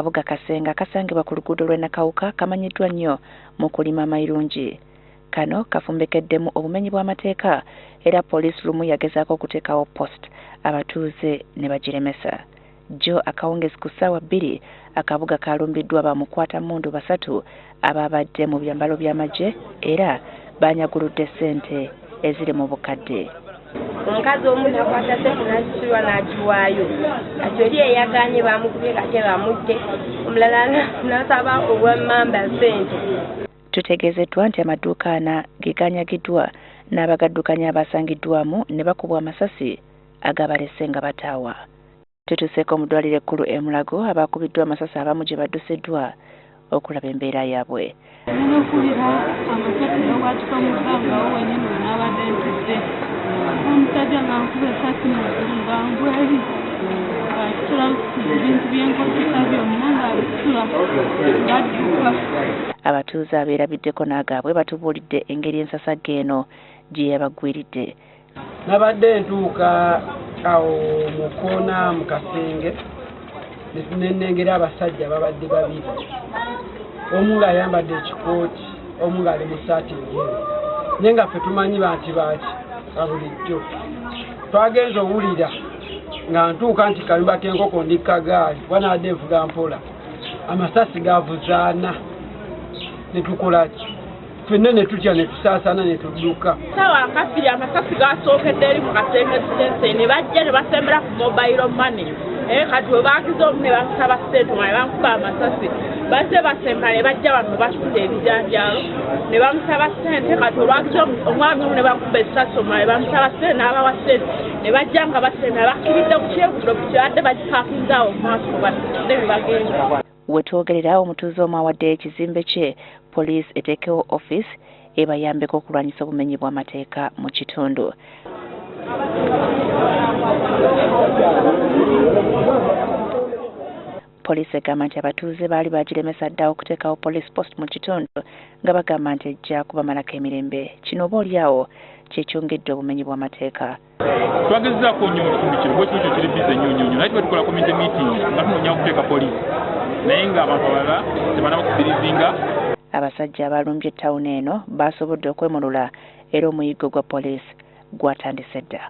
Akabuga Kasenga kasangibwa ku luguudo lw'e Nakawuka kamanyiddwa nnyo mu kulima amayirungi. Kano kafumbekeddemu obumenyi bw'amateeka era poliisi lumu yagezaako okuteekawo post abatuuze ne bagiremesa. Jo akawungezi ku ssaawa 2 akabuga kalumbiddwa bamukwatamundu 3 ababadde mu byambalo by'amagye era banyaguludde ssente eziri mu bukadde. Omukazi omu nakwata ssente n'azisibwa n'agiwaayo. Kati oli eyaganye bamukubye kati bamutte, omulala n'asaba olw'emmamba ssente. Tutegeezeddwa nti amaduuka ana ge ganyagiddwa n'abagaddukanya abasangiddwamu ne bakubwa amasasi agabalese nga bataawa. Tutuseeko mu ddwaliro ekkulu e Mulago abakubiddwa amasasi abamu gye baddusiddwa okulaba embeera yaabwe. N'okulira amasasi gawatuka mu bbanga wenyini we n'abadde ntudde. Omusajja nga nkuba essasi mu ggulu nga ngwali ng'asitula ebintu byenkozesa byonna ng'abisitula ng'adduka. Abatuuze abeerabiddeko n'agaabwe batubuulidde engeri ensasagge eno gye yabagwiridde. Nabadde ntuuka awo mu koona mu kasenge nennengera abasajja babadde babiri. Omu ng'ayambadde ekikooti, omu ng'ali mu ssaati njeru. Naye nga ffe tumanyi banti baaki babulijjo. Twagenze owulira nga ntuuka nti kalimba k'enkoko ndikka gaali wanadde nvuga mpola. Amasasi gaavuzaana ne tukola ki? Ffenna ne tutya ne tusaasaana ne tudduka. Sawa kasiri amasasi gasookedde eri mu kasenge sitense ne bajja ne basembera ku mobile money. Kati we baagize omu ne bamusaba ssente nga ne bamukuba amasasi. Bazze basemba ne bajja bano basudde ebijanjaalo ne bamusaba ssente kati olwagize omwami omu ne bakuba essasi omulala ne bamusaba ssente n'abawa ssente ne bajja nga basemba bakkiridde ku kyebuliro kyebadde bagipaakinze awo mu maaso batudde ne bagenda. We twogerera omutuuze omu awadde ekizimbe kye poliisi eteekewo ofiisi ebayambeko okulwanyisa obumenyi bw'amateeka mu kitundu. Poliisi egamba nti abatuuze baali bagiremesa dda okuteekawo poliisi post mu kitundu nga bagamba nti ejja kubamalako emirembe. Kino oba oliawo kyekyongedde obumenyi bw'amateeka. Twagezezaako nnyo mu kitundu kino bwekyo kyo kiri bize nnyo naye tuba tukola community meeting nga tunoonya okuteeka poliisi naye ng'abantu abalala tebanaba kusirizinga. Abasajja abalumbye ettawuni eno baasobodde okwemulula era omuyiggo gwa poliisi gwatandise dda.